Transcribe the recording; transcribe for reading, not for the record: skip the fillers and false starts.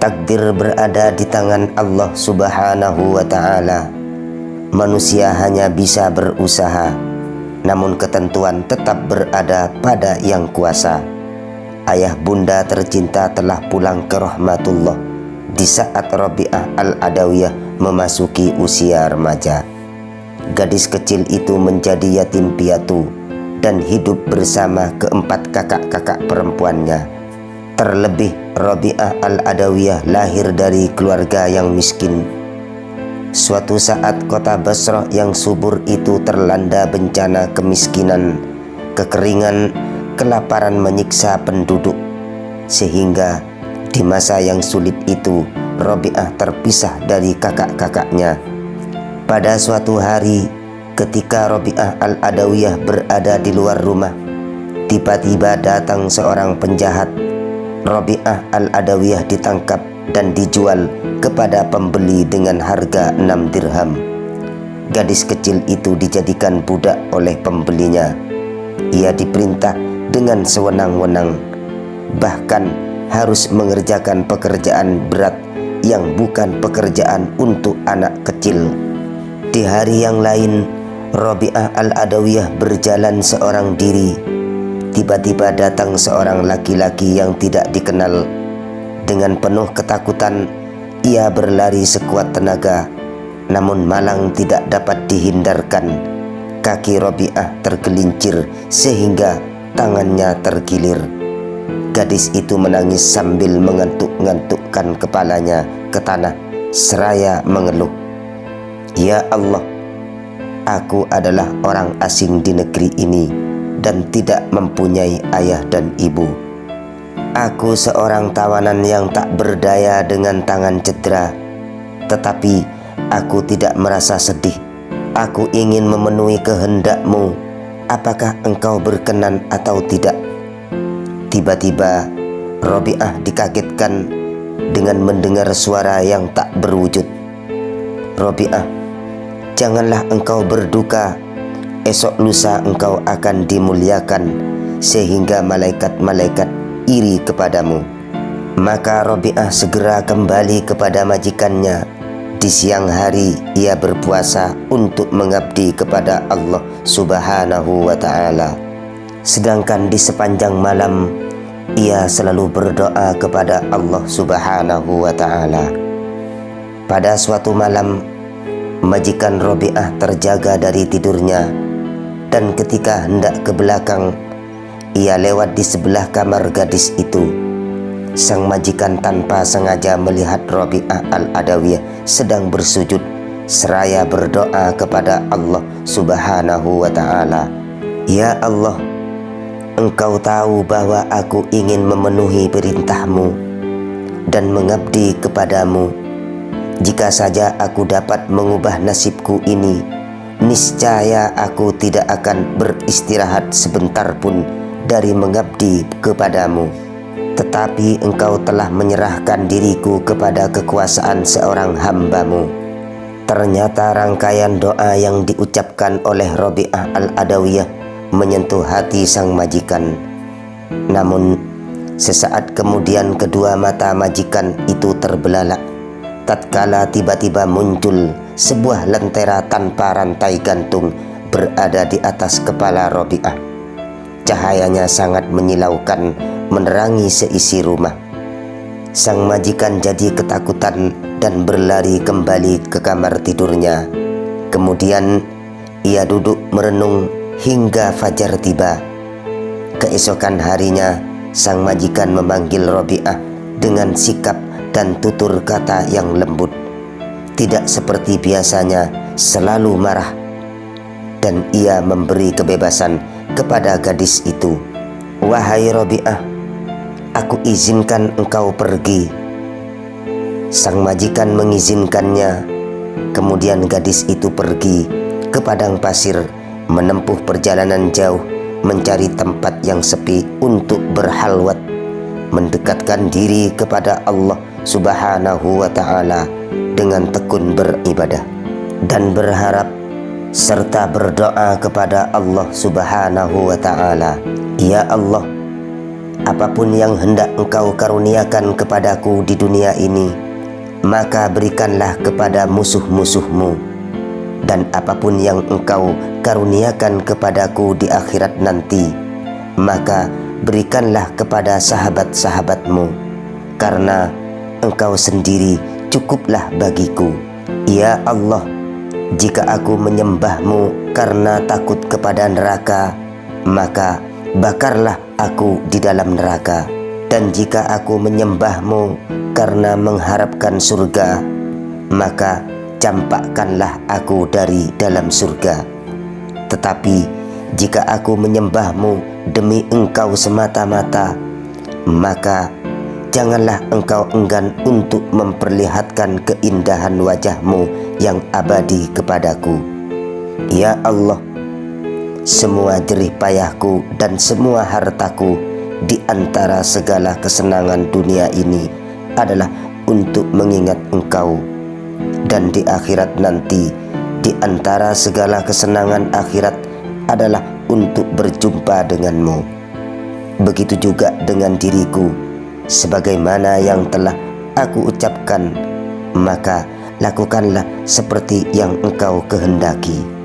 Takdir berada di tangan Allah Subhanahu wa ta'ala. Manusia hanya bisa berusaha, namun ketentuan tetap berada pada yang kuasa. Ayah bunda tercinta telah pulang ke rahmatullah di saat Rabi'ah Al-Adawiyah memasuki usia remaja. Gadis kecil itu menjadi yatim piatu dan hidup bersama keempat kakak-kakak perempuannya. Terlebih Rabi'ah Al-Adawiyah lahir dari keluarga yang miskin. Suatu saat kota Basrah yang subur itu terlanda bencana kemiskinan, kekeringan, kelaparan menyiksa penduduk. Sehingga di masa yang sulit itu Rabi'ah terpisah dari kakak-kakaknya. Pada suatu hari ketika Rabi'ah Al-Adawiyah berada di luar rumah, tiba-tiba datang seorang penjahat. Rabi'ah Al-Adawiyah ditangkap dan dijual kepada pembeli dengan harga 6 dirham. Gadis kecil itu dijadikan budak oleh pembelinya. Ia diperintah dengan sewenang-wenang, bahkan harus mengerjakan pekerjaan berat yang bukan pekerjaan untuk anak kecil. Di hari yang lain, Rabi'ah Al-Adawiyah berjalan seorang diri. Tiba-tiba datang seorang laki-laki yang tidak dikenal. Dengan penuh ketakutan, ia berlari sekuat tenaga, namun malang tidak dapat dihindarkan. Kaki Rabi'ah tergelincir sehingga tangannya tergilir. Gadis itu menangis sambil mengantuk-ngantukkan kepalanya ke tanah seraya mengeluh, "Ya Allah, aku adalah orang asing di negeri ini dan tidak mempunyai ayah dan ibu. Aku seorang tawanan yang tak berdaya dengan tangan cedera, tetapi aku tidak merasa sedih. Aku ingin memenuhi kehendak-Mu. Apakah Engkau berkenan atau tidak?" Tiba-tiba Rabi'ah dikagetkan dengan mendengar suara yang tak berwujud. "Rabi'ah, janganlah engkau berduka. Esok lusa engkau akan dimuliakan sehingga malaikat-malaikat iri kepadamu." Maka Rabi'ah segera kembali kepada majikannya. Di siang hari ia berpuasa untuk mengabdi kepada Allah Subhanahu wa ta'ala. Sedangkan di sepanjang malam ia selalu berdoa kepada Allah Subhanahu wa ta'ala. Pada suatu malam, majikan Rabi'ah terjaga dari tidurnya, dan ketika hendak ke belakang, ia lewat di sebelah kamar gadis itu. Sang majikan tanpa sengaja melihat Rabi'ah Al-Adawiyah sedang bersujud seraya berdoa kepada Allah Subhanahu wa ta'ala. "Ya Allah, Engkau tahu bahwa aku ingin memenuhi perintah-Mu dan mengabdi kepadamu. Jika saja aku dapat mengubah nasibku ini, niscaya aku tidak akan beristirahat sebentar pun dari mengabdi kepadamu. Tetapi Engkau telah menyerahkan diriku kepada kekuasaan seorang hamba-Mu." Ternyata rangkaian doa yang diucapkan oleh Rabi'ah Al-Adawiyah menyentuh hati sang majikan. Namun sesaat kemudian kedua mata majikan itu terbelalak tatkala tiba-tiba muncul sebuah lentera tanpa rantai gantung berada di atas kepala Rabi'ah. Cahayanya sangat menyilaukan, menerangi seisi rumah. Sang majikan jadi ketakutan dan berlari kembali ke kamar tidurnya. Kemudian ia duduk merenung hingga fajar tiba. Keesokan harinya, sang majikan memanggil Rabi'ah dengan sikap dan tutur kata yang lembut. Tidak seperti biasanya selalu marah, dan ia memberi kebebasan kepada gadis itu. "Wahai Rabi'ah, aku izinkan engkau pergi." Sang majikan mengizinkannya. Kemudian gadis itu pergi ke padang pasir, menempuh perjalanan jauh, mencari tempat yang sepi untuk berhalwat, mendekatkan diri kepada Allah Subhanahu wa ta'ala dengan tekun beribadah dan berharap serta berdoa kepada Allah Subhanahu wa ta'ala. "Ya Allah, apapun yang hendak engkau karuniakan kepadaku di dunia ini, maka berikanlah kepada musuh-musuhmu. Dan apapun yang engkau karuniakan kepadaku di akhirat nanti, maka berikanlah kepada sahabat-sahabatmu, karena engkau sendiri cukuplah bagiku. Ya Allah, jika aku menyembahmu karena takut kepada neraka, maka bakarlah aku di dalam neraka. Dan jika aku menyembahmu karena mengharapkan surga, maka campakkanlah aku dari dalam surga. Tetapi jika aku menyembahmu demi engkau semata-mata, maka janganlah engkau enggan untuk memperlihatkan keindahan wajahmu yang abadi kepadaku. Ya Allah, semua jerih payahku dan semua hartaku di antara segala kesenangan dunia ini adalah untuk mengingat engkau. Dan di akhirat nanti, di antara segala kesenangan akhirat adalah untuk berjumpa denganmu. Begitu juga dengan diriku, sebagaimana yang telah aku ucapkan, maka lakukanlah seperti yang engkau kehendaki.